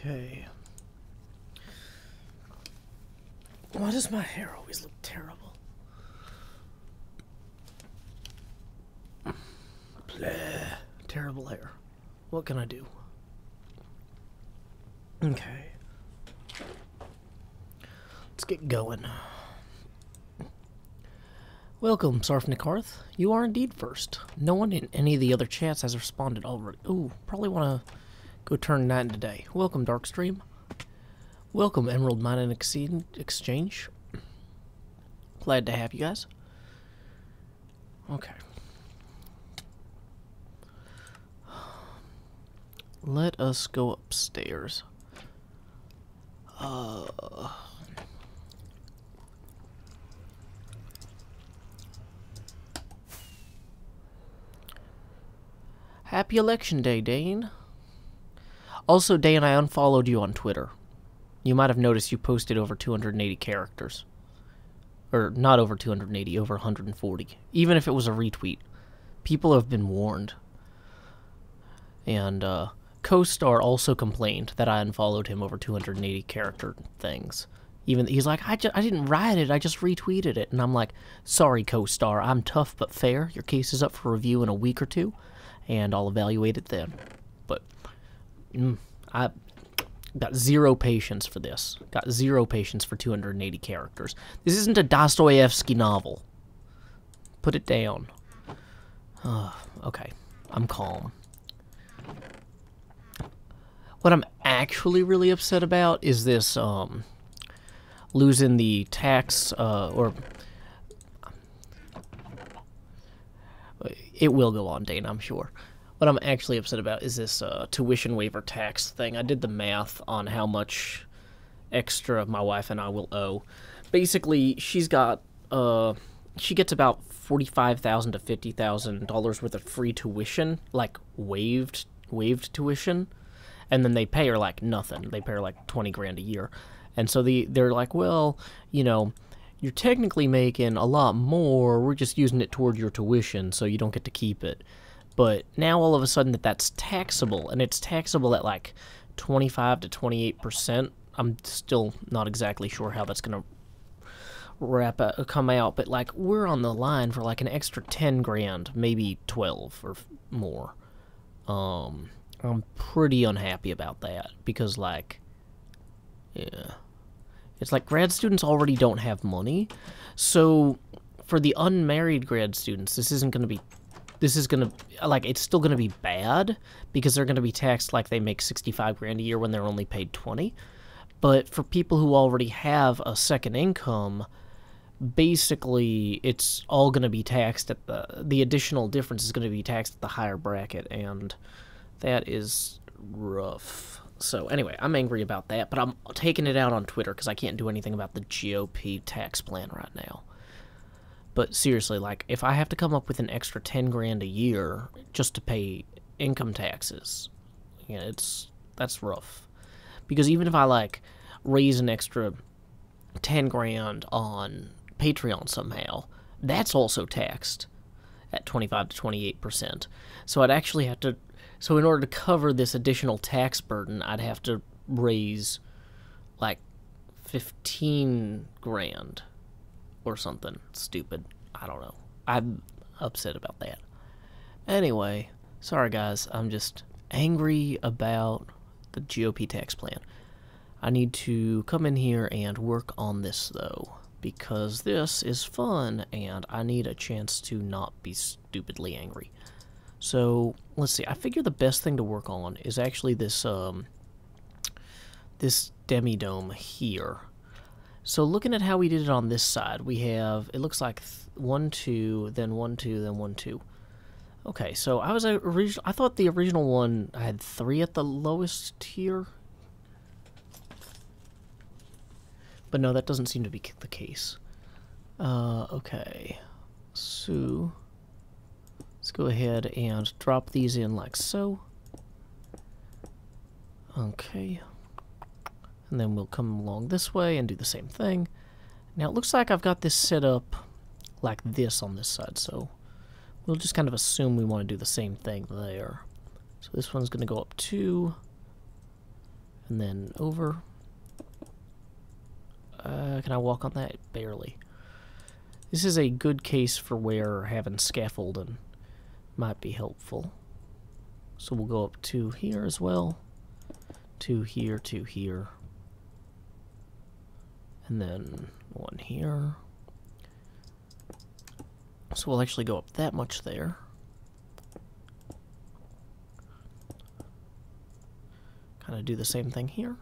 Okay. Why does my hair always look terrible? Bleh. Terrible hair. What can I do? Okay. Let's get going. Welcome, Sarfnikarth. You are indeed first. No one in any of the other chats has responded already. Ooh, probably want to go turn night into day. Welcome, Darkstream. Welcome, Emerald Mine and Exchange. Glad to have you guys. Okay. Let us go upstairs. Happy Election Day, Dane. Also, Dane, I unfollowed you on Twitter. You might have noticed you posted over 280 characters. Or, not over 280, over 140. Even if it was a retweet. People have been warned. And, Co-Star also complained that I unfollowed him over 280 character things. Even he's like, I didn't write it, I just retweeted it. And I'm like, sorry, Co-Star, I'm tough but fair. Your case is up for review in a week or two, and I'll evaluate it then. But I got zero patience for this. Got zero patience for 280 characters. This isn't a Dostoevsky novel. Put it down. Okay, I'm calm. What I'm actually really upset about is this, losing the tax, or... It will go on, Dane, I'm sure. What I'm actually upset about is this, tuition waiver tax thing. I did the math on how much extra my wife and I will owe. Basically, she's got, she gets about $45,000 to $50,000 worth of free tuition, like, waived tuition. And then they pay her, like, nothing. They pay her, like, 20 grand a year. And so they're like, well, you know, you're technically making a lot more. We're just using it toward your tuition, so you don't get to keep it. But now, all of a sudden, that's taxable. And it's taxable at, like, 25 to 28%. I'm still not exactly sure how that's going to come out. But, like, we're on the line for, like, an extra 10 grand, maybe 12 or more. I'm pretty unhappy about that, because, like, yeah. It's like grad students already don't have money, so for the unmarried grad students, this is gonna, like, it's still gonna be bad, because they're gonna be taxed like they make 65 grand a year when they're only paid 20, but for people who already have a second income, basically, it's all gonna be taxed at the additional difference is gonna be taxed at the higher bracket, and that is rough. So anyway, I'm angry about that, but I'm taking it out on Twitter because I can't do anything about the GOP tax plan right now. But seriously, like, if I have to come up with an extra 10 grand a year just to pay income taxes, you know, that's rough. Because even if I, like, raise an extra 10 grand on Patreon somehow, that's also taxed at 25 to 28%. So I'd actually have to... So in order to cover this additional tax burden, I'd have to raise, like, 15 grand or something stupid. I don't know. I'm upset about that. Anyway, sorry guys, I'm just angry about the GOP tax plan. I need to come in here and work on this, though, because this is fun, and I need a chance to not be stupidly angry. So, let's see, I figure the best thing to work on is actually this, this demi-dome here. So, looking at how we did it on this side, we have, it looks like 1, 2, then 1, 2, then 1, 2. Okay, so I thought the original one had 3 at the lowest tier. But no, that doesn't seem to be the case. Okay, so... let's go ahead and drop these in like so. Okay. And then we'll come along this way and do the same thing. Now it looks like I've got this set up like this on this side, so we'll just kind of assume we want to do the same thing there. So this one's going to go up 2. And then over. Can I walk on that? Barely. This is a good case for where having scaffolding might be helpful. So we'll go up to here as well. To here, to here. And then one here. So we'll actually go up that much there. Kind of do the same thing here.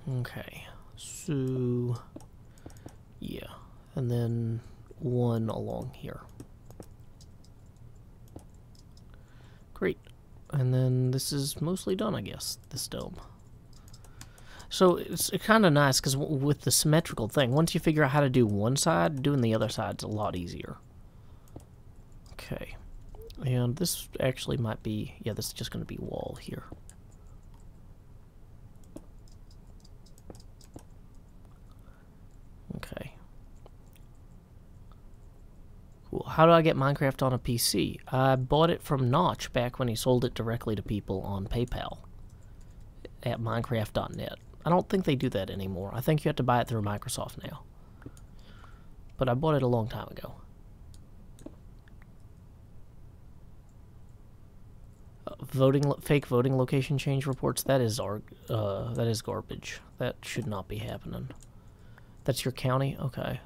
Okay, so yeah, and then one along here. Great, and then this is mostly done, I guess, this dome. So it's kind of nice because with the symmetrical thing, once you figure out how to do one side, doing the other side's a lot easier. Okay, and this actually might be, yeah, this is just going to be wall here. Okay. Cool. How do I get Minecraft on a PC? I bought it from Notch back when he sold it directly to people on PayPal at Minecraft.net. I don't think they do that anymore. I think you have to buy it through Microsoft now. But I bought it a long time ago. Fake voting location change reports. That is garbage. That should not be happening. That's your county? Okay.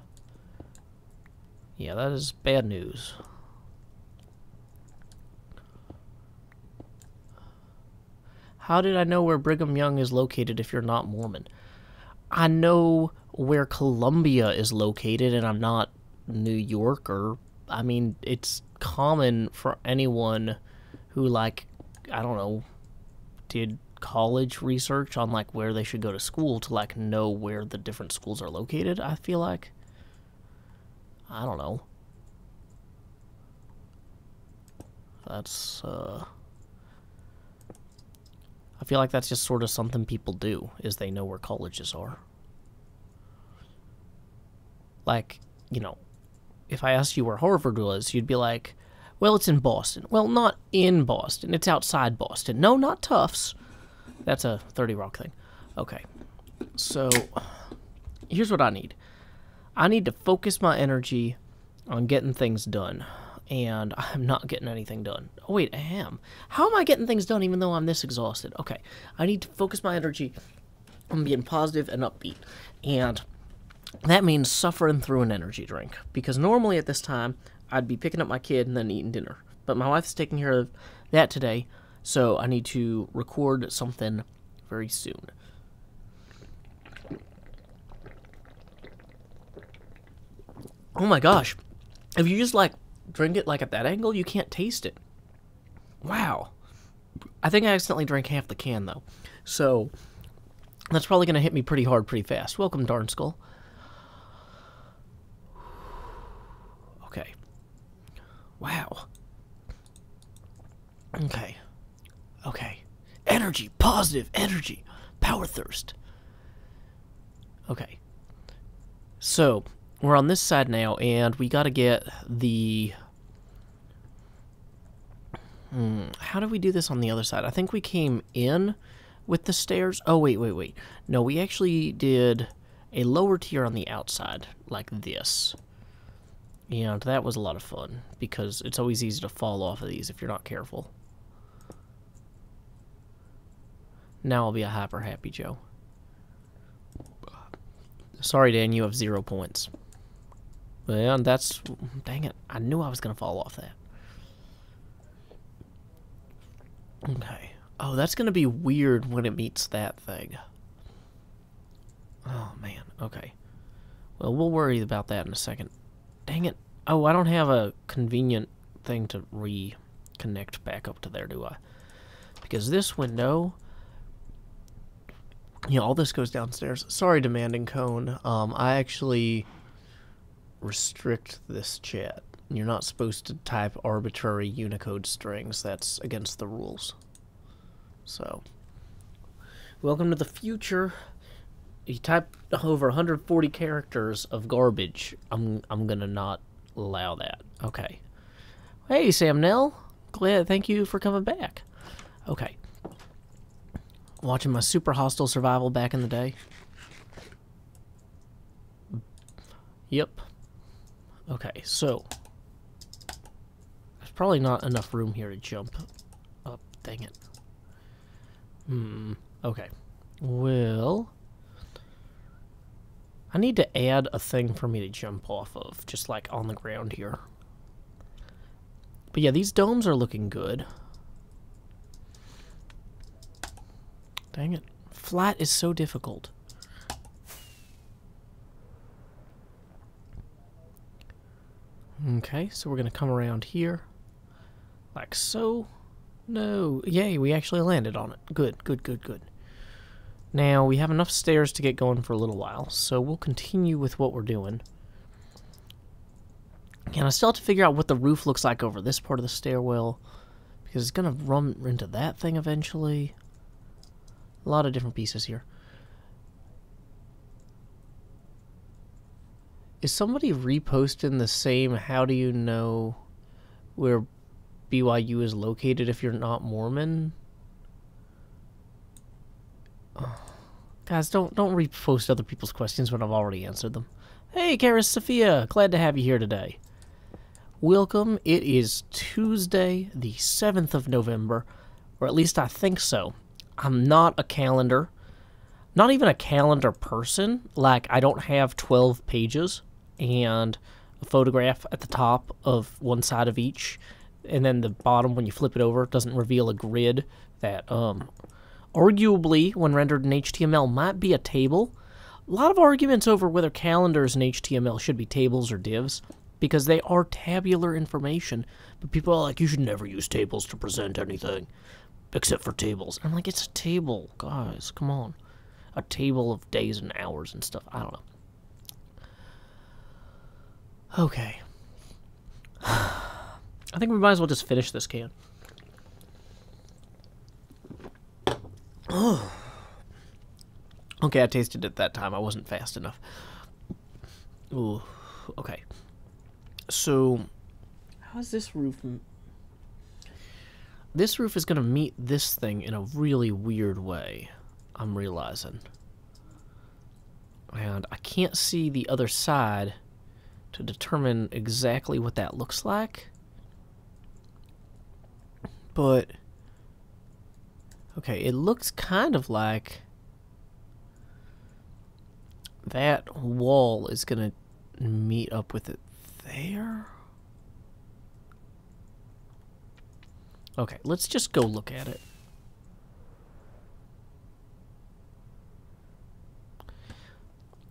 Yeah, that is bad news. How did I know where Brigham Young is located if you're not Mormon? I know where Columbia is located, and I'm not New York, or... I mean, it's common for anyone who, like, I don't know, did college research on like where they should go to school to like know where the different schools are located. I feel like, I don't know, that's I feel like that's just sort of something people do, is they know where colleges are. Like, you know, if I asked you where Harvard was, you'd be like, well, it's in Boston. Well, not in Boston, it's outside Boston. No, not Tufts. That's a 30 Rock thing. Okay, so here's what I need. I need to focus my energy on getting things done, and I'm not getting anything done. Oh, wait, I am. How am I getting things done even though I'm this exhausted? Okay, I need to focus my energy on being positive and upbeat, and that means suffering through an energy drink, because normally at this time, I'd be picking up my kid and then eating dinner, but my wife's taking care of that today, so I need to record something very soon. Oh my gosh. If you just, like, drink it, like, at that angle, you can't taste it. Wow. I think I accidentally drank half the can, though. So, that's probably going to hit me pretty hard pretty fast. Welcome, Darn Skull. Okay. Wow. Okay. Okay. Energy. Positive energy. Power thirst. Okay. So, we're on this side now, and we gotta get the... how do we do this on the other side? I think we came in with the stairs. Oh, wait. No, we actually did a lower tier on the outside, like this. And that was a lot of fun, because it's always easy to fall off of these if you're not careful. Now I'll be a hyper happy Joe. Sorry, Dan, you have 0 points. Well, that's... Dang it. I knew I was going to fall off that. Okay. Oh, that's going to be weird when it meets that thing. Oh, man. Okay. Well, we'll worry about that in a second. Dang it. Oh, I don't have a convenient thing to reconnect back up to there, do I? Because this window... You know, all this goes downstairs. Sorry, Demanding Cone. I actually restrict this chat. You're not supposed to type arbitrary Unicode strings. That's against the rules. So, welcome to the future. You type over 140 characters of garbage. I'm gonna not allow that. Okay. Hey, Sam Nell. Thank you for coming back. Okay. Watching my super hostile survival back in the day. Yep. Okay, so there's probably not enough room here to jump up. Dang it. Okay. Well, I need to add a thing for me to jump off of, just like on the ground here. But yeah, these domes are looking good. Dang it. Flat is so difficult. Okay, so we're going to come around here. Like so. No. Yay, we actually landed on it. Good, good, good, good. Now, we have enough stairs to get going for a little while, so we'll continue with what we're doing. And I still have to figure out what the roof looks like over this part of the stairwell, because it's going to run into that thing eventually. A lot of different pieces here. Is somebody reposting the same how do you know where BYU is located if you're not Mormon? Guys, don't repost other people's questions when I've already answered them. Hey, Karis Sophia, glad to have you here today. Welcome. It is Tuesday, the 7th of November, or at least I think so. I'm not a calendar, not even a calendar person. Like, I don't have 12 pages and a photograph at the top of one side of each, and then the bottom, when you flip it over, doesn't reveal a grid that, arguably, when rendered in HTML, might be a table. A lot of arguments over whether calendars in HTML should be tables or divs, because they are tabular information, but people are like, you should never use tables to present anything, except for tables. I'm like, it's a table, guys, come on. A table of days and hours and stuff, I don't know. Okay. I think we might as well just finish this can. Oh. Okay, I tasted it that time. I wasn't fast enough. Ooh, okay. So, how's this roof? This roof is going to meet this thing in a really weird way, I'm realizing. And I can't see the other side to determine exactly what that looks like. But, okay, it looks kind of like that wall is going to meet up with it there. Okay, let's just go look at it.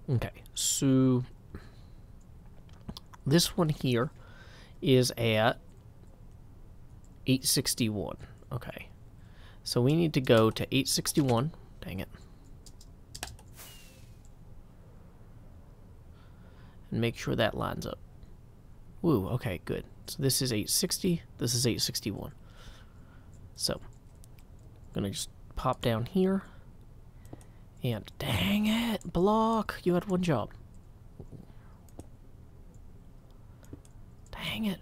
Okay, so this one here is at 861. Okay, so we need to go to 861. Dang it. And make sure that lines up. Woo, okay, good. So this is 860, this is 861. So, I'm gonna just pop down here. And dang it, block, you had one job. Dang it.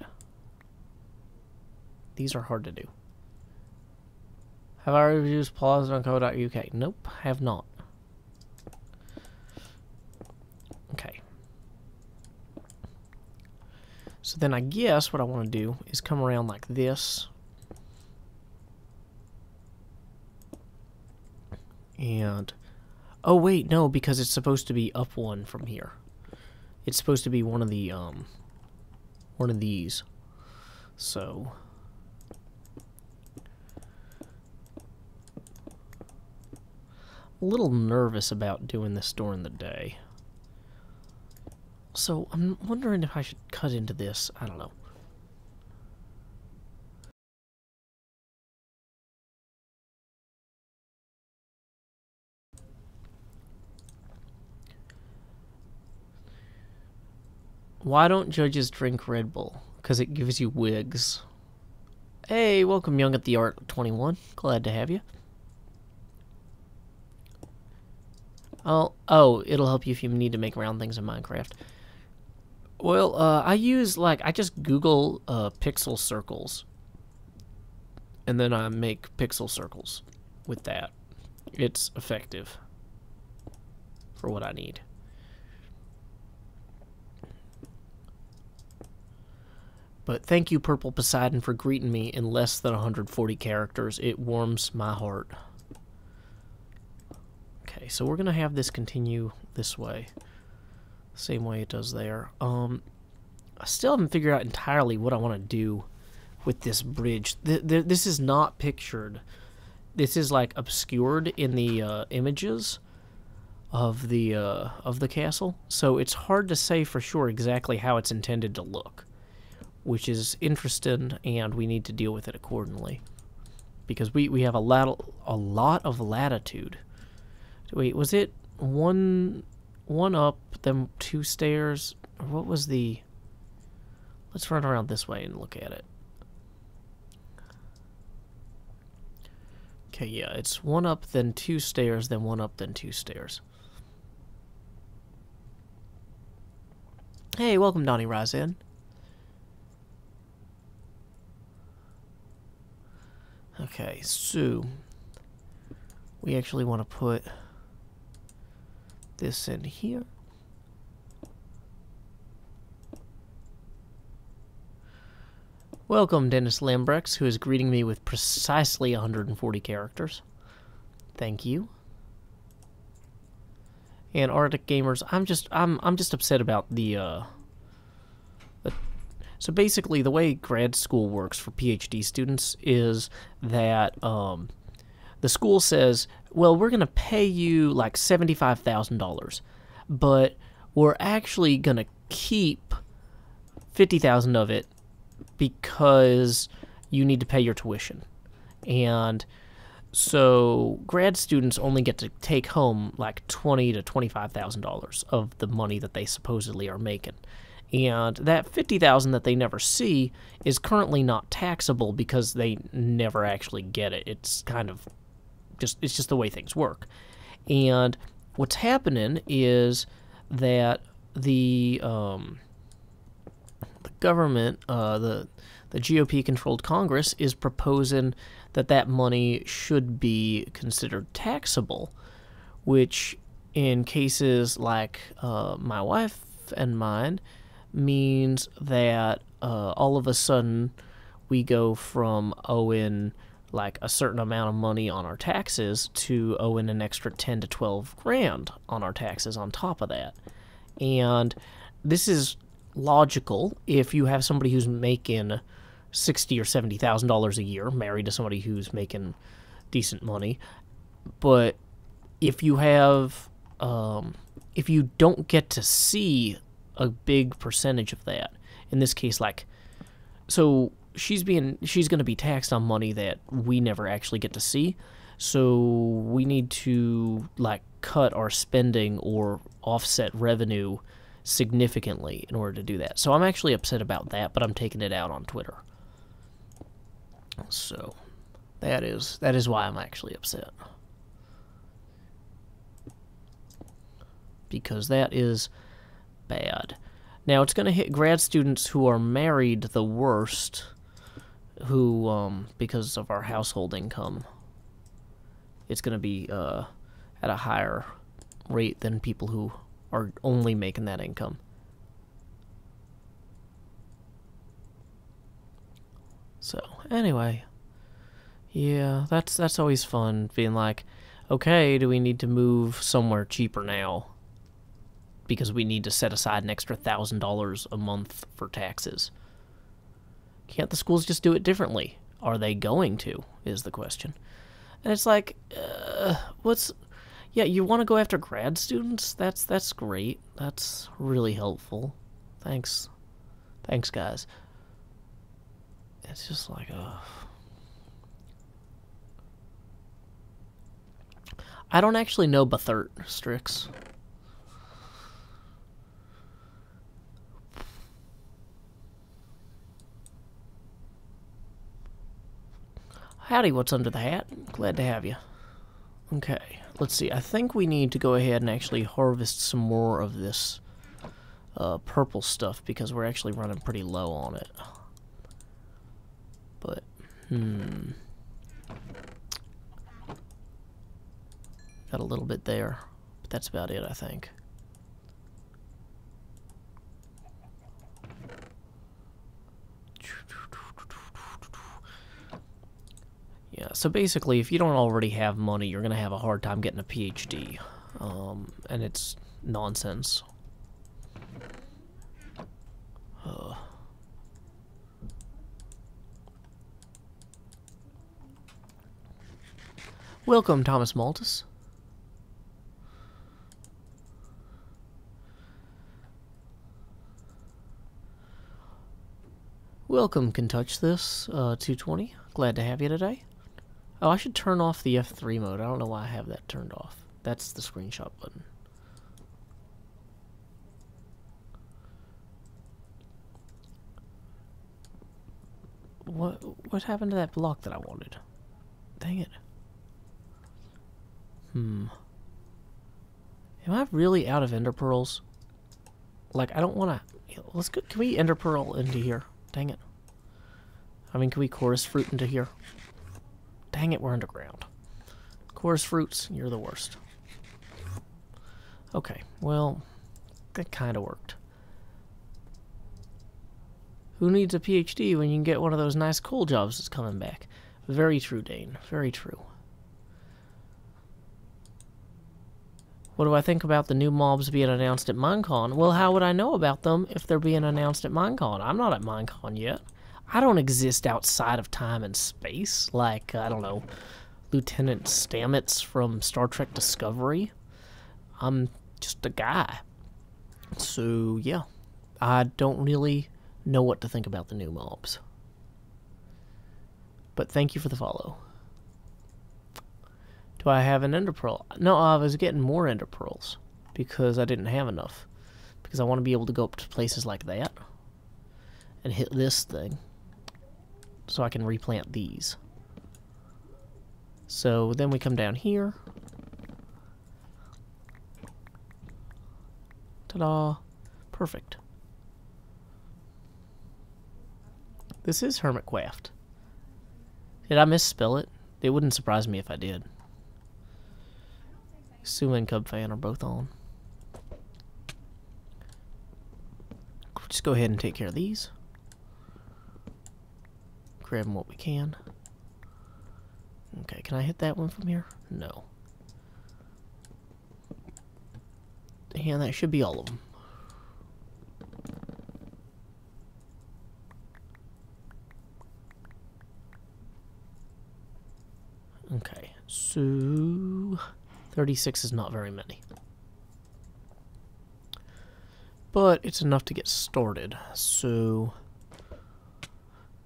These are hard to do. Have I already used pause on co.uk? Nope, have not. Okay. So then I guess what I want to do is come around like this. And, oh wait, no, because it's supposed to be up one from here. It's supposed to be one of the, one of these. So, a little nervous about doing this during the day. So, I'm wondering if I should cut into this. I don't know. Why don't judges drink Red Bull? Because it gives you wigs. Hey, welcome Young at the Art 21. Glad to have you. Oh, it'll help you if you need to make round things in Minecraft. Well, I use, like, I just Google pixel circles. And then I make pixel circles with that. It's effective for what I need. But thank you, Purple Poseidon, for greeting me in less than 140 characters. It warms my heart. Okay, so we're going to have this continue this way. Same way it does there. I still haven't figured out entirely what I want to do with this bridge. This is not pictured. This is, like, obscured in the images of the castle. So it's hard to say for sure exactly how it's intended to look, which is interesting, and we need to deal with it accordingly. Because we have a lot of latitude. Wait, was it one up, then 2 stairs? Or what was the... Let's run around this way and look at it. Okay, yeah, it's 1 up, then 2 stairs, then 1 up, then 2 stairs. Hey, welcome, Donnie Rizan. Okay, so we actually want to put this in here. Welcome, Dennis Lambrex, who is greeting me with precisely 140 characters. Thank you. And Arctic Gamers, I'm just upset about the so basically the way grad school works for PhD students is that the school says, well, we're going to pay you like $75,000, but we're actually going to keep $50,000 of it because you need to pay your tuition. And so grad students only get to take home like $20,000 to $25,000 of the money that they supposedly are making. And that $50,000 that they never see is currently not taxable because they never actually get it. It's kind of it's just the way things work. And what's happening is that the government, the GOP-controlled Congress, is proposing that money should be considered taxable, which in cases like my wife and mine means that all of a sudden we go from owing like a certain amount of money on our taxes to owing an extra 10 to 12 grand on our taxes on top of that. And this is logical if you have somebody who's making $60,000 or $70,000 a year, married to somebody who's making decent money. But if you have, if you don't get to see a big percentage of that, in this case, like, so she's going to be taxed on money that we never actually get to see. So we need to like cut our spending or offset revenue significantly in order to do that. So I'm actually upset about that, but I'm taking it out on Twitter. So that is why I'm actually upset. Because that is bad. Now it's going to hit grad students who are married the worst, who because of our household income, it's going to be at a higher rate than people who are only making that income. So, anyway, yeah, that's always fun, being like, okay, do we need to move somewhere cheaper now? Because we need to set aside an extra $1,000 a month for taxes. Can't the schools just do it differently? Are they going to, is the question. And it's like, yeah, you want to go after grad students? That's great. That's really helpful. Thanks, guys. It's just like, I don't actually know Bethert, Strix. Howdy, what's under the hat? Glad to have you. Okay, let's see. I think we need to go ahead and actually harvest some more of this purple stuff because we're actually running pretty low on it. But, Got a little bit there, but that's about it, I think. Yeah, so basically, if you don't already have money, you're going to have a hard time getting a PhD. And it's nonsense. Welcome, Thomas Maltus. Welcome, Can Touch This, 220. Glad to have you today. Oh, I should turn off the F3 mode. I don't know why I have that turned off. That's the screenshot button. What happened to that block that I wanted? Dang it. Am I really out of ender pearls? Like, I don't want to... Let's go... Can we ender pearl into here? Dang it. I mean, can we chorus fruit into here? Dang it, we're underground. Chorus fruits, you're the worst. Okay, well, that kind of worked. Who needs a PhD when you can get one of those nice coal jobs that's coming back? Very true, Dane. Very true. What do I think about the new mobs being announced at Minecon? Well, how would I know about them if they're being announced at Minecon? I'm not at Minecon yet. I don't exist outside of time and space, like, I don't know, Lieutenant Stamets from Star Trek Discovery. I'm just a guy. So, yeah. I don't really know what to think about the new mobs. But thank you for the follow. Do I have an ender pearl? No, I was getting more ender pearls because I didn't have enough. Because I want to be able to go up to places like that and hit this thing so I can replant these. So then we come down here. Ta-da! Perfect. This is Hermitcraft. Did I misspell it? It wouldn't surprise me if I did. Sue and Cub Fan are both on. Just go ahead and take care of these. Grab what we can. Okay, can I hit that one from here? No. And that should be all of them. Okay, so 36 is not very many. But it's enough to get started. So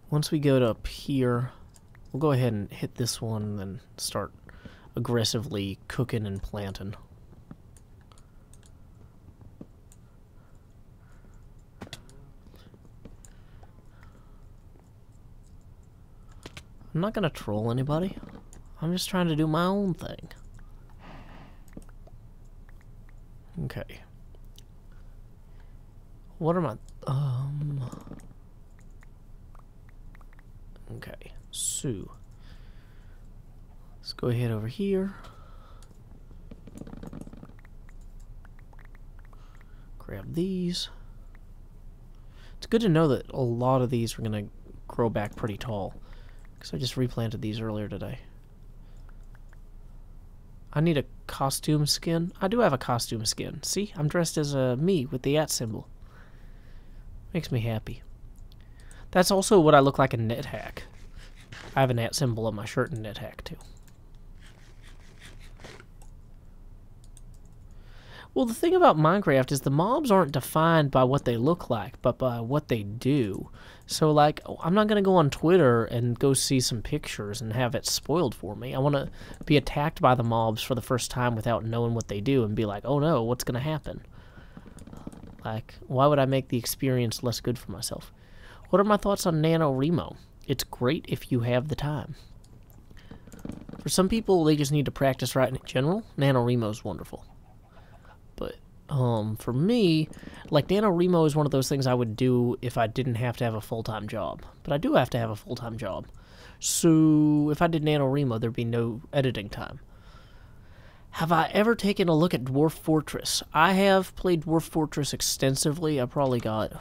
once we go to up here, we'll go ahead and hit this one and then start aggressively cooking and planting. I'm not gonna troll anybody. I'm just trying to do my own thing. Okay. What am I... Okay, so let's go ahead over here. Grab these. It's good to know that a lot of these are going to grow back pretty tall, because I just replanted these earlier today. I need a costume skin. I do have a costume skin. See, I'm dressed as a me with the @ symbol. Makes me happy. That's also what I look like in NetHack. I have an @ symbol on my shirt in NetHack too. Well, the thing about Minecraft is the mobs aren't defined by what they look like, but by what they do. So, like, I'm not going to go on Twitter and go see some pictures and have it spoiled for me. I want to be attacked by the mobs for the first time without knowing what they do and be like, oh no, what's going to happen? Like, why would I make the experience less good for myself? What are my thoughts on NaNoWriMo? It's great if you have the time. For some people, they just need to practice writing in general. NaNoWriMo is wonderful. But for me, like, NaNoWriMo is one of those things I would do if I didn't have to have a full-time job. But I do have to have a full-time job. So if I did NaNoWriMo, there'd be no editing time. Have I ever taken a look at Dwarf Fortress? I have played Dwarf Fortress extensively. I probably got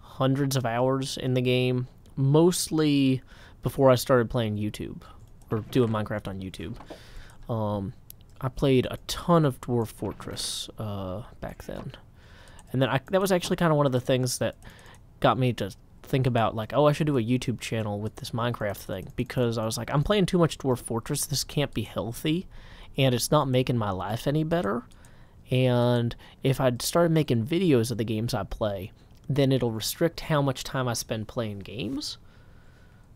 hundreds of hours in the game, mostly before I started playing YouTube, or doing Minecraft on YouTube. I played a ton of Dwarf Fortress back then. And then that was actually kind of one of the things that got me to think about, like, oh, I should do a YouTube channel with this Minecraft thing, because I was like, I'm playing too much Dwarf Fortress, this can't be healthy, and it's not making my life any better, and if I'd started making videos of the games I play, then it'll restrict how much time I spend playing games.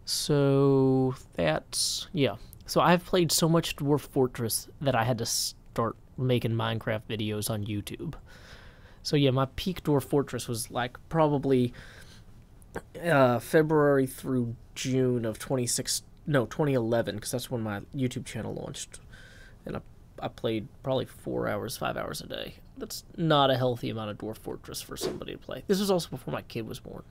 So that's, yeah. So I've played so much Dwarf Fortress that I had to start making Minecraft videos on YouTube. So yeah, my peak Dwarf Fortress was like probably February through June of 2011, because that's when my YouTube channel launched, and I played probably 4 hours, 5 hours a day. That's not a healthy amount of Dwarf Fortress for somebody to play. This was also before my kid was born.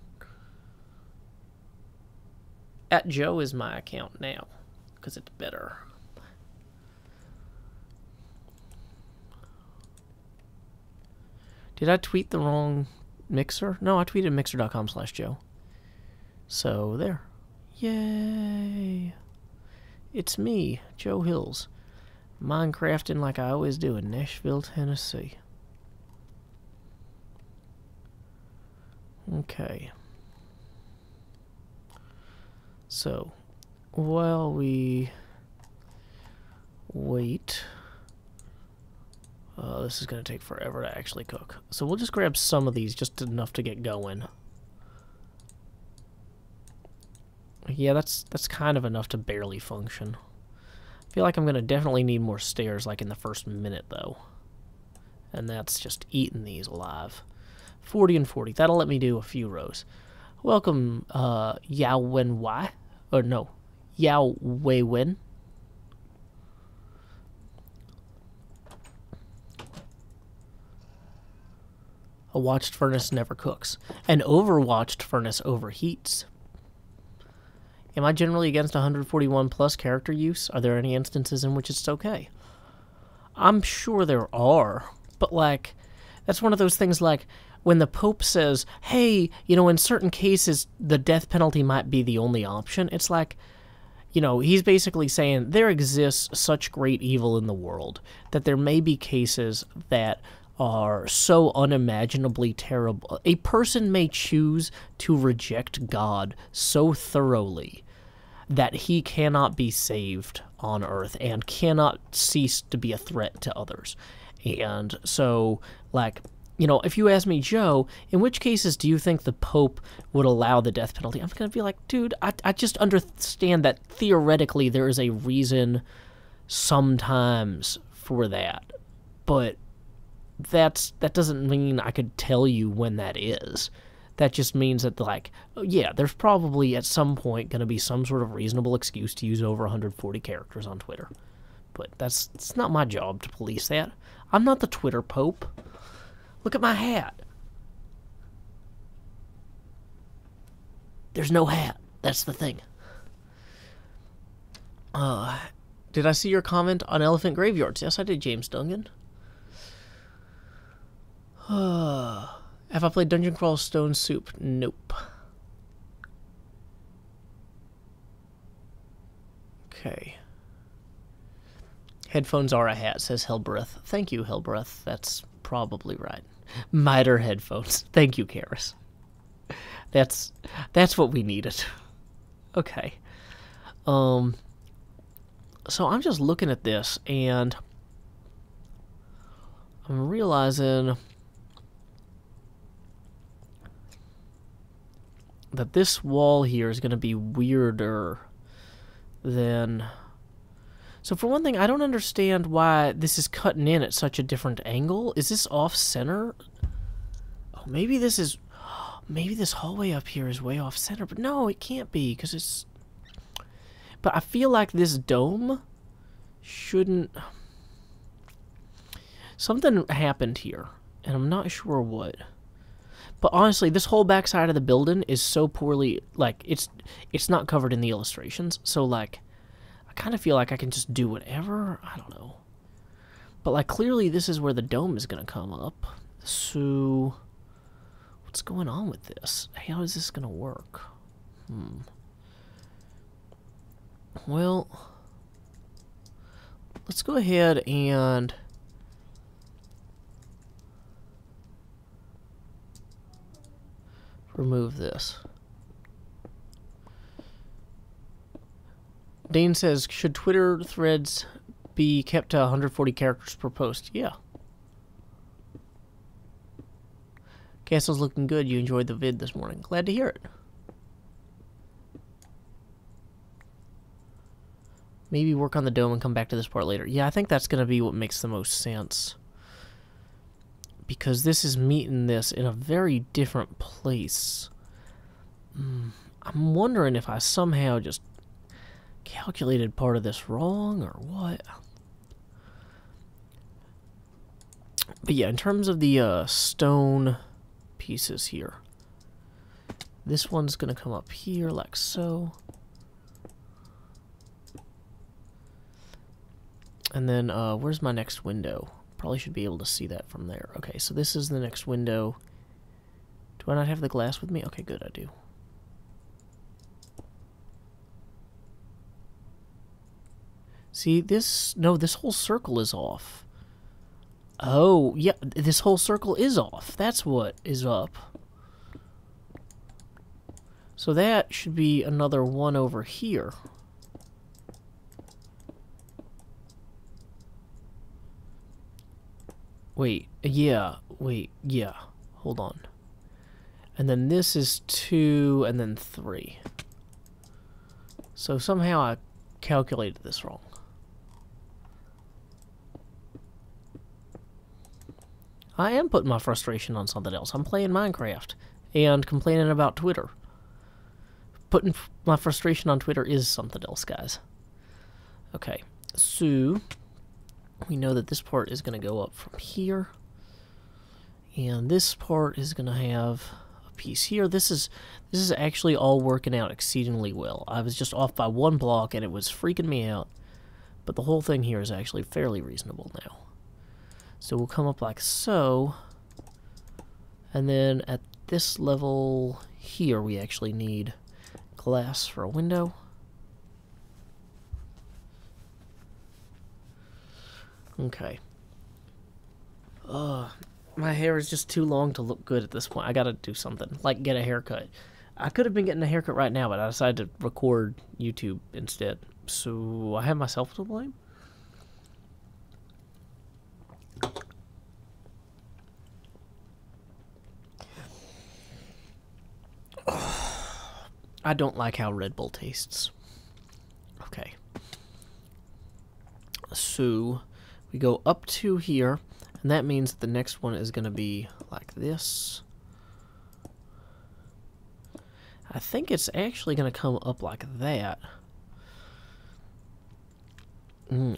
At Joe is my account now, because it's better. Did I tweet the wrong Mixer? No, I tweeted mixer.com/Joe. So, there. Yay! It's me, Joe Hills. Minecrafting like I always do in Nashville, Tennessee. Okay. So, while we wait... this is going to take forever to actually cook. So we'll just grab some of these, just enough to get going. Yeah, that's kind of enough to barely function. I feel like I'm going to definitely need more stairs, like in the first minute, though. And that's just eating these alive. 40 and 40. That'll let me do a few rows. Welcome, Yao Wen Wai. Or no, Yao Wei Wen. A watched furnace never cooks. An overwatched furnace overheats. Am I generally against 141 plus character use? Are there any instances in which it's okay? I'm sure there are, but like, that's one of those things like when the Pope says, hey, you know, in certain cases, the death penalty might be the only option. It's like, you know, he's basically saying there exists such great evil in the world that there may be cases that are so unimaginably terrible. A person may choose to reject God so thoroughly that he cannot be saved on earth and cannot cease to be a threat to others. And so, like, you know, if you ask me, Joe, in which cases do you think the Pope would allow the death penalty? I'm going to be like, dude, I just understand that theoretically there is a reason sometimes for that. But that doesn't mean I could tell you when that is. That just means that, like, yeah, there's probably at some point going to be some sort of reasonable excuse to use over 140 characters on Twitter. But it's not my job to police that. I'm not the Twitter Pope. Look at my hat. There's no hat. That's the thing. Did I see your comment on elephant graveyards? Yes, I did, James Dungan. Have I played Dungeon Crawl Stone Soup? Nope. Okay. Headphones are a hat, says Hellbreath. Thank you, Hellbreath. That's probably right. Miter headphones. Thank you, Karis. That's what we needed. Okay. So I'm just looking at this, and I'm realizing that this wall here is going to be weirder than... So for one thing, I don't understand why this is cutting in at such a different angle. Is this off-center? Oh, maybe this is... Maybe this hallway up here is way off-center, but no, it can't be, because it's... But I feel like this dome shouldn't... Something happened here, and I'm not sure what. But honestly, this whole backside of the building is so poorly, like, it's not covered in the illustrations, so, like, I kind of feel like I can just do whatever. I don't know. But, like, clearly this is where the dome is going to come up. So, what's going on with this? How is this going to work? Well, let's go ahead and remove this. Dane says, should Twitter threads be kept to 140 characters per post? Yeah. Castle's looking good. You enjoyed the vid this morning. Glad to hear it. Maybe work on the dome and come back to this part later. Yeah, I think that's going to be what makes the most sense. Because this is meeting this in a very different place. I'm wondering if I somehow just calculated part of this wrong or what. But yeah, in terms of the stone pieces here, this one's going to come up here like so. And then, where's my next window? Probably should be able to see that from there. Okay, so this is the next window. Do I not have the glass with me? Okay, good, I do. See, this... No, this whole circle is off. Oh, yeah, this whole circle is off. That's what is up. So that should be another one over here. Wait, yeah, hold on. And then this is 2, and then 3. So somehow I calculated this wrong. I am putting my frustration on something else. I'm playing Minecraft and complaining about Twitter. Putting my frustration on Twitter is something else, guys. Okay, so we know that this part is going to go up from here. And this part is going to have a piece here. This is actually all working out exceedingly well. I was just off by 1 block and it was freaking me out. But the whole thing here is actually fairly reasonable now. So we'll come up like so. And then at this level here, we actually need glass for a window. Okay. My hair is just too long to look good at this point. I gotta do something, like get a haircut. I could have been getting a haircut right now, but I decided to record YouTube instead. So I have myself to blame. I don't like how Red Bull tastes. Okay. So we go up to here, and that means the next one is going to be like this. I think it's actually going to come up like that.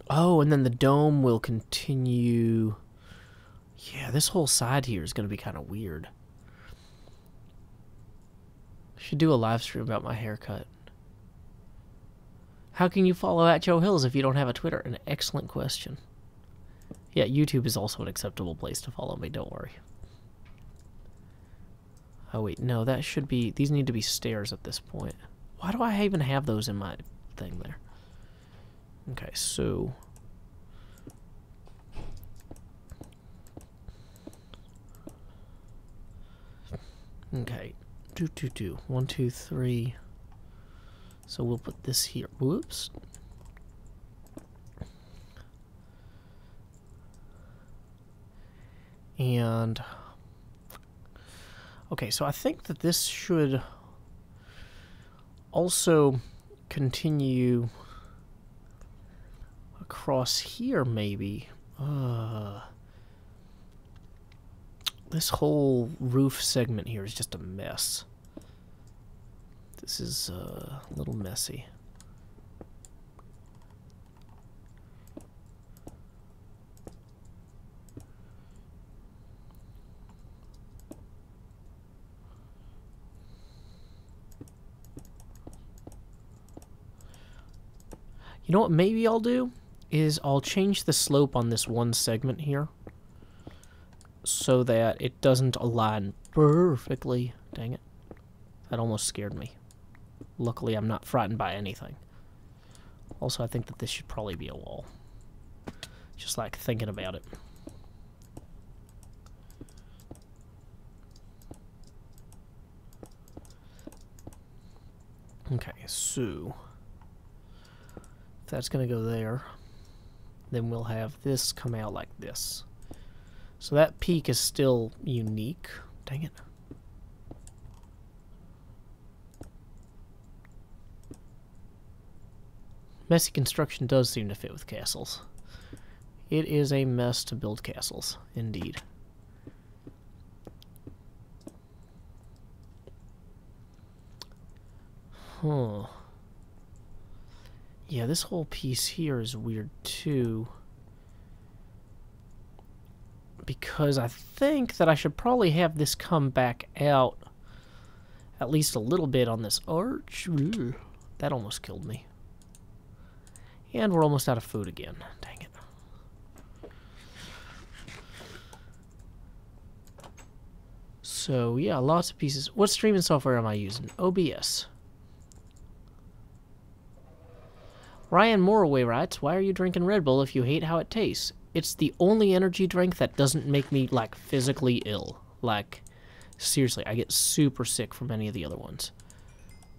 Oh, and then the dome will continue. Yeah, this whole side here is going to be kind of weird. Should do a live stream about my haircut. How can you follow at Joe Hills if you don't have a Twitter? An excellent question. Yeah, YouTube is also an acceptable place to follow me, don't worry. Oh wait, no, that should be... These need to be stairs at this point. Why do I even have those in my thing there? Okay, so... Okay. 1, 2, 3. So we'll put this here. Whoops. And okay, so I think that this should also continue across here, maybe. This whole roof segment here is just a mess. This is a little messy. You know what maybe I'll do? Is I'll change the slope on this one segment here so that it doesn't align perfectly. Dang it. That almost scared me. Luckily, I'm not frightened by anything. Also, I think that this should probably be a wall. Just like thinking about it. Okay, so if that's going to go there, then we'll have this come out like this. So that peak is still unique. Dang it. Messy construction does seem to fit with castles. It is a mess to build castles, indeed. Huh. Yeah, this whole piece here is weird too. Because I think that I should probably have this come back out at least a little bit on this arch. Ugh, that almost killed me. And we're almost out of food again. Dang it. So, yeah, lots of pieces. What streaming software am I using? OBS. Ryan Moraway writes, why are you drinking Red Bull if you hate how it tastes? It's the only energy drink that doesn't make me, like, physically ill. Like, seriously, I get super sick from any of the other ones.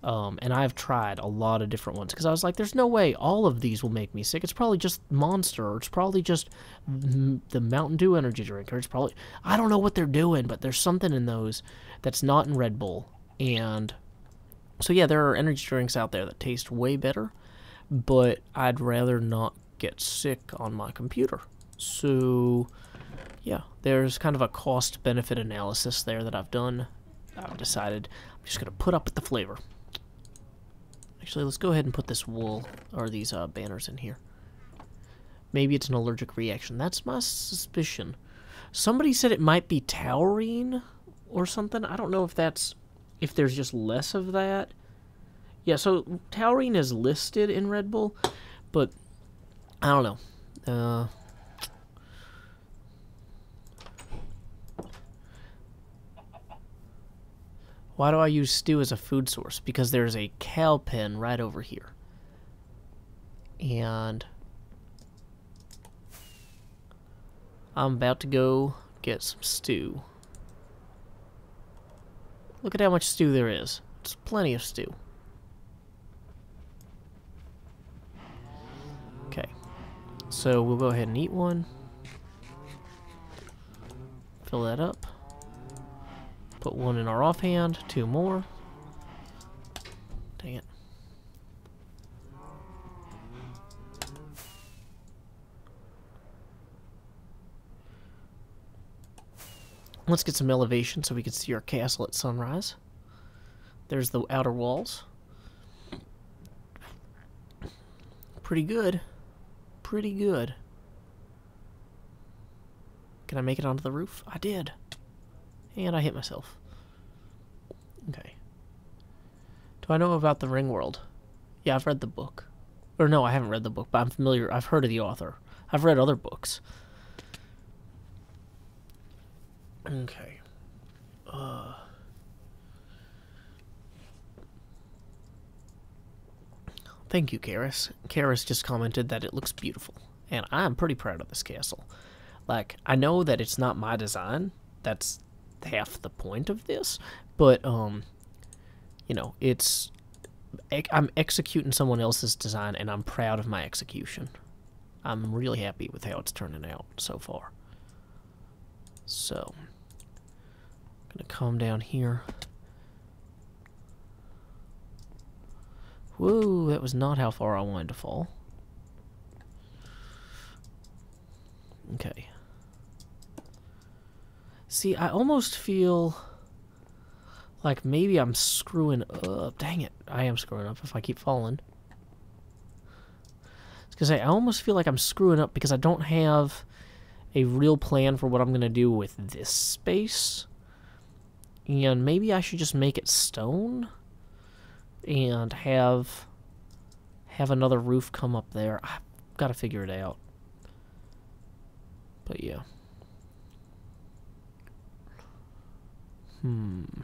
And I've tried a lot of different ones, because I was like, there's no way all of these will make me sick. It's probably just Monster, or it's probably just the Mountain Dew energy drink, or it's probably... I don't know what they're doing, but there's something in those that's not in Red Bull. And so, yeah, there are energy drinks out there that taste way better, but I'd rather not get sick on my computer. So, yeah, there's kind of a cost-benefit analysis there that I've done. I've decided I'm just going to put up with the flavor. Actually, let's go ahead and put this wool, or these banners in here. Maybe it's an allergic reaction. That's my suspicion. Somebody said it might be taurine or something. I don't know if that's... if there's just less of that. Yeah, so taurine is listed in Red Bull, but I don't know. Why do I use stew as a food source? Because there's a cow pen right over here. And I'm about to go get some stew. Look at how much stew there is. It's plenty of stew. Okay. So we'll go ahead and eat one. Fill that up. Put one in our offhand, 2 more. Dang it. Let's get some elevation so we can see our castle at sunrise. There's the outer walls. Pretty good. Pretty good. Can I make it onto the roof? I did. And I hit myself. Okay. Do I know about the Ring World? Yeah, I've read the book. Or no, I haven't read the book, but I'm familiar. I've heard of the author. I've read other books. Okay. Thank you, Karis. Karis just commented that it looks beautiful. And I'm pretty proud of this castle. Like, I know that it's not my design. That's half the point of this, but you know, I'm executing someone else's design, and I'm proud of my execution. I'm really happy with how it's turning out so far. So, I'm gonna come down here. Whoa, that was not how far I wanted to fall. Okay. See, I almost feel like maybe I'm screwing up. Dang it, I am screwing up if I keep falling. Because I almost feel like I'm screwing up because I don't have a real plan for what I'm going to do with this space. And maybe I should just make it stone and have have another roof come up there. I've got to figure it out. But yeah. In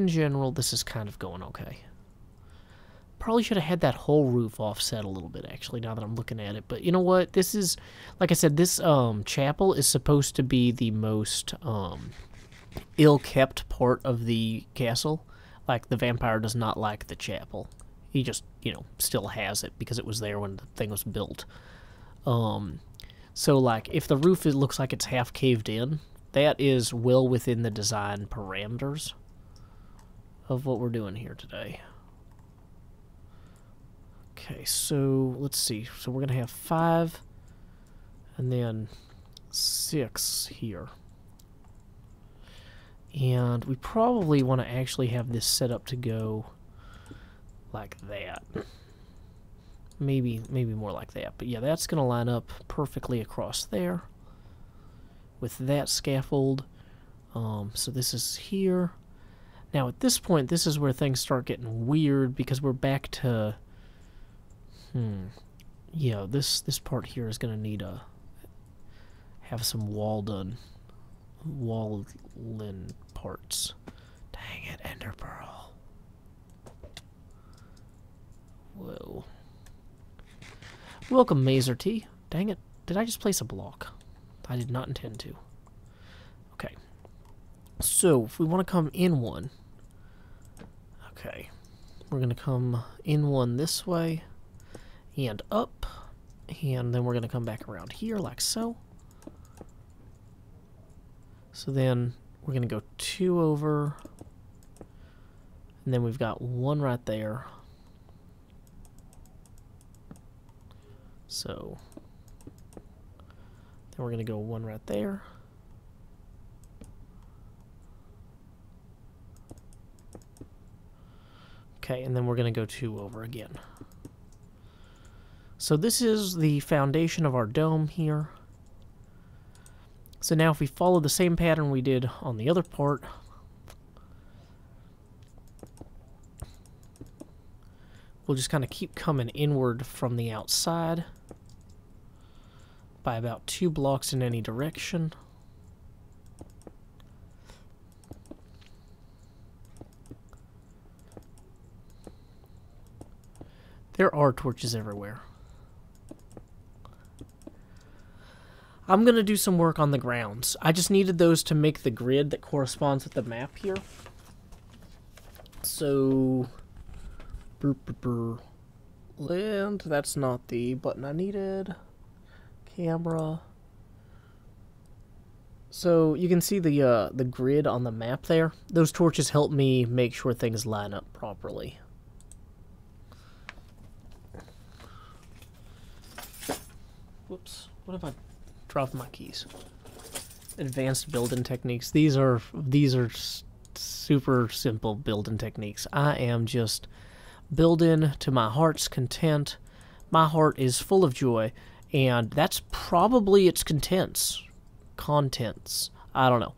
general, this is kind of going okay. Probably should have had that whole roof offset a little bit, actually, now that I'm looking at it. But you know what? This is, like I said, this chapel is supposed to be the most ill-kept part of the castle. Like, the vampire does not like the chapel. He just, you know, still has it because it was there when the thing was built. So, like, if the roof looks like it's half caved in, that is well within the design parameters of what we're doing here today. Okay, so let's see. So we're going to have 5 and then 6 here. And we probably want to actually have this set up to go like that. Maybe more like that. But yeah, that's going to line up perfectly across there with that scaffold. So this is here. Now at this point, this is where things start getting weird because we're back to... Yeah, this part here is going to need to have some wallin parts. Dang it, Ender Pearl. Whoa. Welcome, Mazer T. Dang it, did I just place a block? I did not intend to. Okay. So, if we want to come in one... Okay. We're going to come in one this way. And up. And then we're going to come back around here like so. So then we're going to go 2 over. And then we've got 1 right there. So then we're going to go 1 right there. Okay, and then we're going to go 2 over again. So this is the foundation of our dome here. So now if we follow the same pattern we did on the other part, we'll just kind of keep coming inward from the outside by about 2 blocks in any direction. There are torches everywhere. I'm going to do some work on the grounds. I just needed those to make the grid that corresponds with the map here. So... And that's not the button I needed. Camera. So you can see the grid on the map there. Those torches help me make sure things line up properly. Whoops. What have I dropped my keys? Advanced building techniques. These are super simple building techniques. I am just building to my heart's content. My heart is full of joy, and that's probably its contents. I don't know.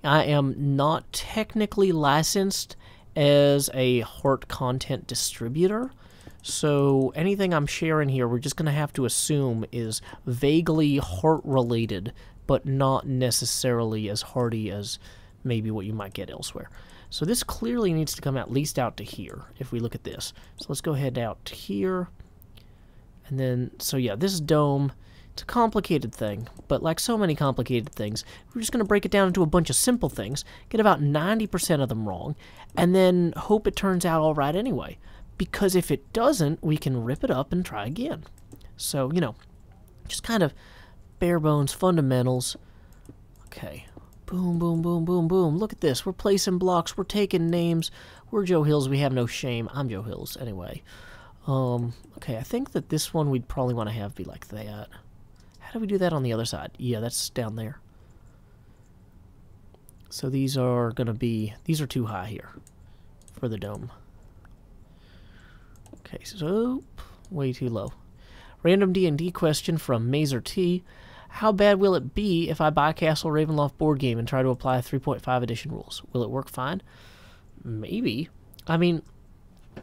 I am not technically licensed as a heart content distributor, so anything I'm sharing here, we're just going to have to assume is vaguely heart-related, but not necessarily as hearty as maybe what you might get elsewhere. So this clearly needs to come at least out to here, if we look at this. So let's go ahead out to here. And then, so yeah, this dome, it's a complicated thing, but like so many complicated things, we're just going to break it down into a bunch of simple things, get about 90% of them wrong, and then hope it turns out all right anyway. Because if it doesn't, we can rip it up and try again. So, you know, just kind of bare bones fundamentals. Okay. Boom, boom, boom, boom, boom. Look at this. We're placing blocks. We're taking names. We're Joe Hills. We have no shame. I'm Joe Hills. Anyway. Okay, I think that this one we'd probably want to have be like that. How do we do that on the other side? Yeah, that's down there. So these are going to be... These are too high here for the dome. Okay, so... Way too low. Random D&D question from Mazer T. How bad will it be if I buy Castle Ravenloft board game and try to apply 3.5 edition rules? Will it work fine? Maybe. I mean,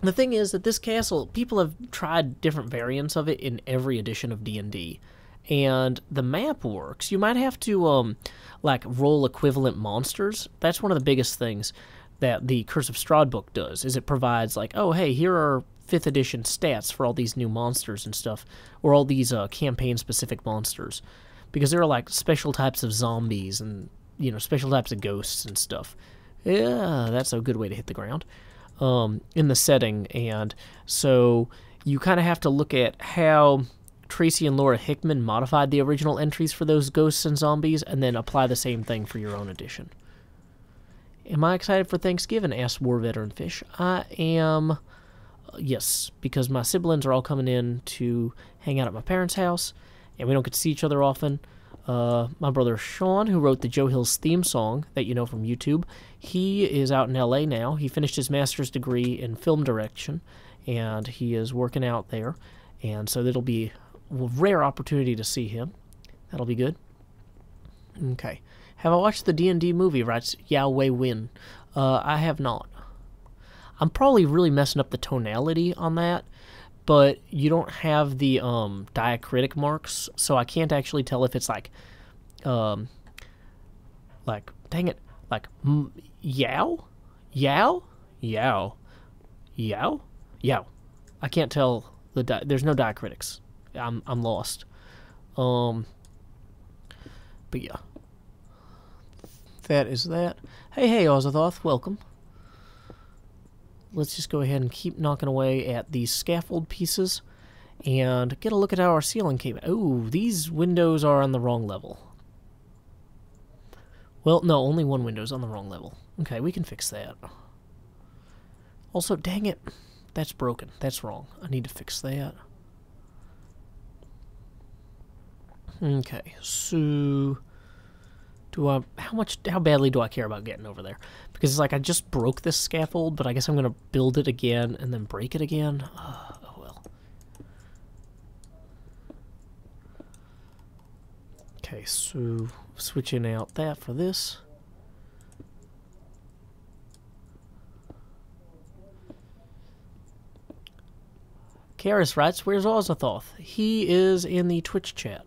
The thing is that this castle, people have tried different variants of it in every edition of D&D. And the map works. You might have to, like, roll equivalent monsters. That's one of the biggest things that the Curse of Strahd book does, is it provides, like, oh, hey, here are 5th edition stats for all these new monsters and stuff, or all these campaign-specific monsters. Because there are, like, special types of zombies and, you know, special types of ghosts and stuff. Yeah, that's a good way to hit the ground. In the setting, and so you kind of have to look at how Tracy and Laura Hickman modified the original entries for those ghosts and zombies, and then apply the same thing for your own edition. Am I excited for Thanksgiving? Asked War Veteran Fish. I am, yes, because my siblings are all coming in to hang out at my parents' house, and we don't get to see each other often. My brother Sean, who wrote the Joe Hills theme song that you know from YouTube, he is out in LA now. He finished his master's degree in film direction, and he is working out there. And so it'll be a rare opportunity to see him. That'll be good. Okay. Have I watched the D&D movie? Writes Yao Wei Win. I have not. I'm probably really messing up the tonality on that, but you don't have the diacritic marks, so I can't actually tell if it's like, dang it, like, yow? Yow? Yow. Yow? Yow. I can't tell, there's no diacritics. I'm lost. But yeah. That is that. Hey, Ozathoth, welcome. Let's just go ahead and keep knocking away at these scaffold pieces and get a look at how our ceiling came. Oh, these windows are on the wrong level. Well, no, only one window's on the wrong level. Okay, we can fix that. Also, dang it, that's broken. That's wrong. I need to fix that. Okay, so how badly do I care about getting over there? Because it's like I just broke this scaffold, but I guess I'm gonna build it again and then break it again. Oh well. Okay, so switching out that for this. Karis writes, where's Ozathoth? He is in the Twitch chat.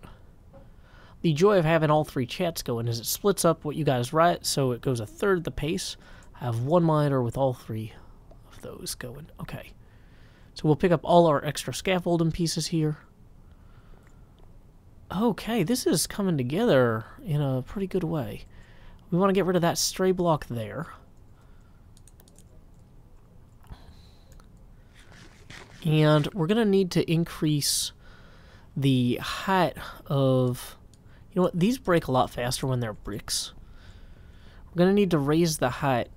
The joy of having all 3 chats going is it splits up what you guys write, so it goes a third the pace. I have one monitor with all 3 of those going. Okay. So we'll pick up all our extra scaffolding pieces here. Okay, this is coming together in a pretty good way. We want to get rid of that stray block there. And we're going to need to increase the height of... You know what? These break a lot faster when they're bricks. We're going to need to raise the height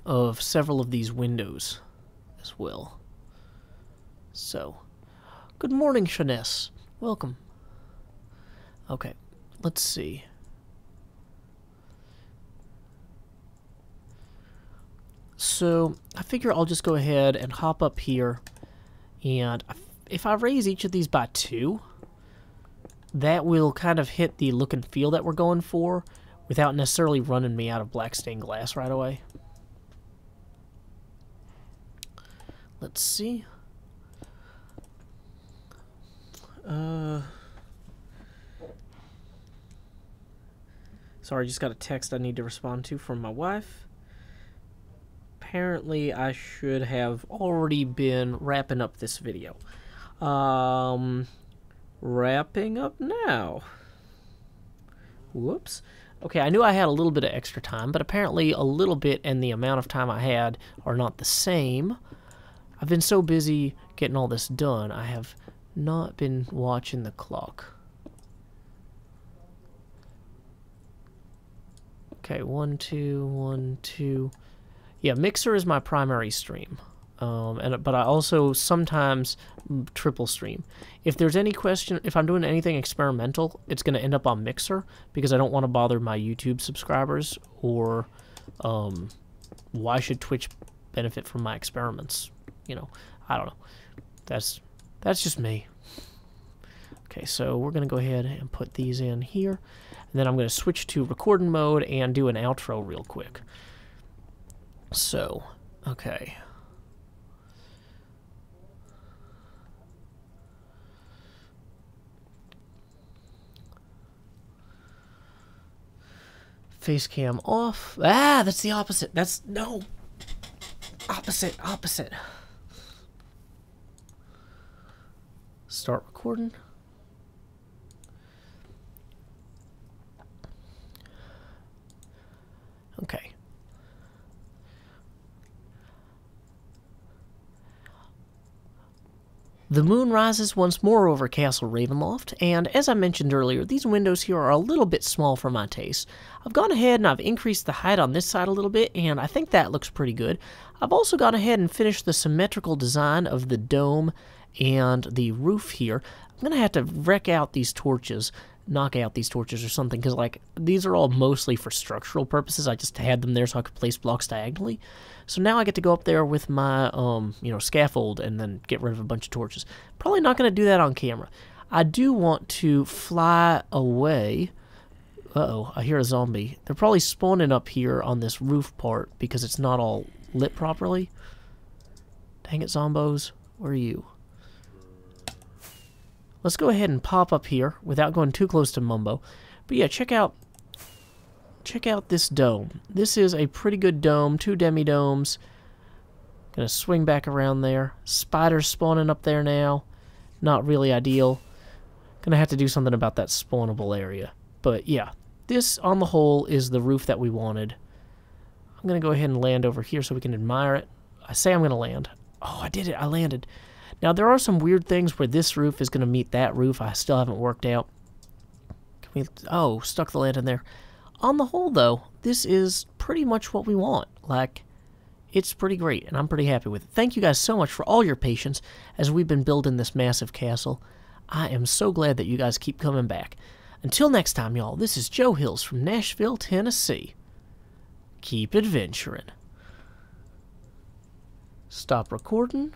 of several of these windows as well. So, good morning, Shaness. Welcome. Okay, let's see. So, I figure I'll just go ahead and hop up here, and if I raise each of these by 2... that will kind of hit the look and feel that we're going for without necessarily running me out of black stained glass right away. Let's see. Sorry, I just got a text I need to respond to from my wife. Apparently, I should have already been wrapping up this video. Wrapping up now. Whoops. Okay, I knew I had a little bit of extra time, but apparently a little bit and the amount of time I had are not the same. I've been so busy getting all this done, I have not been watching the clock. Okay, 1, 2, 1, 2. Yeah, Mixer is my primary stream. But I also sometimes triple stream. If there's any question, if I'm doing anything experimental, it's going to end up on Mixer because I don't want to bother my YouTube subscribers, or why should Twitch benefit from my experiments? You know, I don't know. That's just me. Okay, so we're going to go ahead and put these in here, and then I'm going to switch to recording mode and do an outro real quick. So, okay. Face cam off. Ah, that's the opposite. That's, no. Opposite. Start recording. Okay. The moon rises once more over Castle Ravenloft, and as I mentioned earlier, these windows here are a little bit small for my taste. I've gone ahead and I've increased the height on this side a little bit, and I think that looks pretty good. I've also gone ahead and finished the symmetrical design of the dome and the roof here. I'm going to have to wreck out these torches, knock out these torches or something, because like these are all mostly for structural purposes. I just had them there so I could place blocks diagonally. So now I get to go up there with my scaffold and then get rid of a bunch of torches. Probably not going to do that on camera. I do want to fly away. Uh-oh, I hear a zombie. They're probably spawning up here on this roof part because it's not all lit properly. Dang it, zombos. Where are you? Let's go ahead and pop up here without going too close to Mumbo. But yeah, check out this dome. This is a pretty good dome, 2 demi-domes. Gonna swing back around there. Spiders spawning up there now. Not really ideal. Gonna have to do something about that spawnable area. But yeah, this on the whole is the roof that we wanted. I'm gonna go ahead and land over here so we can admire it. I say I'm gonna land. Oh, I did it. I landed. Now, there are some weird things where this roof is going to meet that roof. I still haven't worked out. Can we... Oh, stuck the land in there. On the whole, though, this is pretty much what we want. Like, it's pretty great, and I'm pretty happy with it. Thank you guys so much for all your patience as we've been building this massive castle. I am so glad that you guys keep coming back. Until next time, y'all, this is Joe Hills from Nashville, Tennessee. Keep adventuring. Stop recording.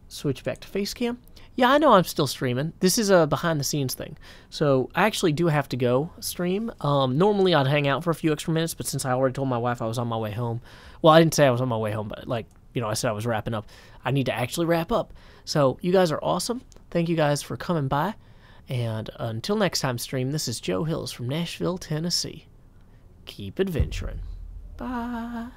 Switch back to Facecam. Yeah, I know I'm still streaming. This is a behind-the-scenes thing. So, I actually do have to go stream. Normally, I'd hang out for a few extra minutes, but since I already told my wife I was on my way home... Well, I didn't say I was on my way home, but, like, I said I was wrapping up. I need to actually wrap up. So, you guys are awesome. Thank you guys for coming by. And until next time stream, this is Joe Hills from Nashville, Tennessee. Keep adventuring. Bye.